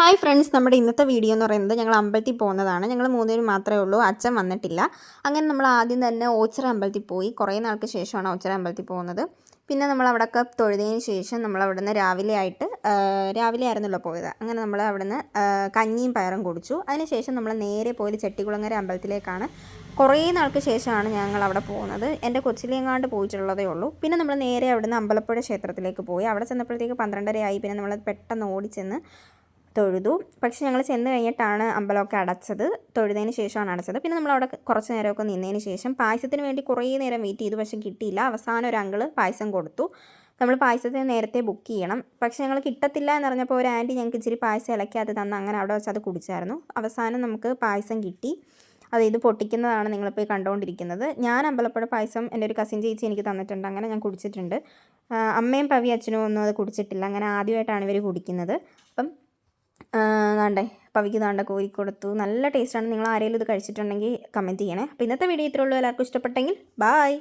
Hi friends, നമ്മുടെ ഇന്നത്തെ video എന്ന് പറയുന്നത് ഞങ്ങൾ അമ്പലത്തിൽ പോകുന്നതാണ്. ഞങ്ങൾ മൂന്നുപേരും മാത്രമേ ഉള്ളൂ, അച്ഛൻ വന്നിട്ടില്ല. അങ്ങനെ നമ്മൾ ആദ്യം തന്നെ ഓച്ചിറ അമ്പലത്തിൽ പോയി. കുറേ നാൾക്ക് ശേഷമാണ് ഓച്ചിറ അമ്പലത്തിൽ പോകുന്നത്. പിന്നെ നമ്മൾ അവിടെയൊക്കെ തൊഴുതതിന് ശേഷം നമ്മൾ അവിടുന്ന് രാവിലെ ആയിരുന്നല്ലോ പോയത്. അങ്ങനെ നമ്മൾ അവിടുന്ന് കഞ്ഞിയും പയറും കുടിച്ചു. അതിനുശേഷം നമ്മൾ നേരെ പോയത് ചെട്ടികുളങ്ങര അമ്പലത്തിലേക്കാണ്. കുറേ നാൾക്ക് ശേഷമാണ് ഞങ്ങൾ അവിടെ പോകുന്നത്. എൻ്റെ കൊച്ചിലെങ്ങാണ്ട് പോയിട്ടുള്ളതേ ഉള്ളൂ. പിന്നെ നമ്മൾ നേരെ അവിടുന്ന് അമ്പലപ്പുഴ ക്ഷേത്രത്തിലേക്ക് പോയി. അവിടെ ചെന്നപ്പോഴത്തേക്ക് 12:30 ആയി. പിന്നെ നമ്മൾ പെട്ടെന്ന് ഓടിച്ചെന്ന് തൊഴുതു. പക്ഷേ ഞങ്ങൾ ചെന്ന് കഴിഞ്ഞിട്ടാണ് അമ്പലമൊക്കെ അടച്ചത്. തൊഴുതതിന് ശേഷമാണ് അടച്ചത്. പിന്നെ നമ്മളവിടെ കുറച്ച് നേരമൊക്കെ നിന്നതിന് ശേഷം പായസത്തിന് വേണ്ടി കുറേ നേരം വെയിറ്റ് ചെയ്തു. പക്ഷേ കിട്ടിയില്ല. അവസാനം ഒരു അങ്കിള് പായസം കൊടുത്തു. നമ്മൾ പായസത്തിന് നേരത്തെ ബുക്ക് ചെയ്യണം. പക്ഷേ ഞങ്ങൾ കിട്ടത്തില്ല എന്നറിഞ്ഞപ്പോൾ ഒരു ആൻറ്റി ഞങ്ങൾക്ക് ഇച്ചിരി പായസം ഇളക്കിയത് തന്ന്. അങ്ങനെ അവിടെ വെച്ച് അത് കുടിച്ചായിരുന്നു. അവസാനം നമുക്ക് പായസം കിട്ടി. ഇത് പൊട്ടിക്കുന്നതാണ് നിങ്ങളിപ്പോൾ കണ്ടുകൊണ്ടിരിക്കുന്നത്. ഞാൻ അമ്പലപ്പുഴ പായസം എൻ്റെ ഒരു കസിൻ ചേച്ചി എനിക്ക് തന്നിട്ടുണ്ട്. അങ്ങനെ ഞാൻ കുടിച്ചിട്ടുണ്ട്. അമ്മയും പവി അച്ഛനും ഒന്നും അത് കുടിച്ചിട്ടില്ല. അങ്ങനെ ആദ്യമായിട്ടാണ് ഇവർ കുടിക്കുന്നത്. അപ്പം ദാണ്ടേ പവിക്ക് ദാണ്ട കോരി കൊടുത്തു. നല്ല ടേസ്റ്റാണ്. നിങ്ങൾ ആരെങ്കിലും ഇത് കഴിച്ചിട്ടുണ്ടെങ്കിൽ കമൻറ്റ് ചെയ്യണേ. അപ്പോൾ ഇന്നത്തെ വീഡിയോ ഇത്രയേ ഉള്ളൂ. എല്ലാവർക്കും ഇഷ്ടപ്പെട്ടെങ്കിൽ ബായ്.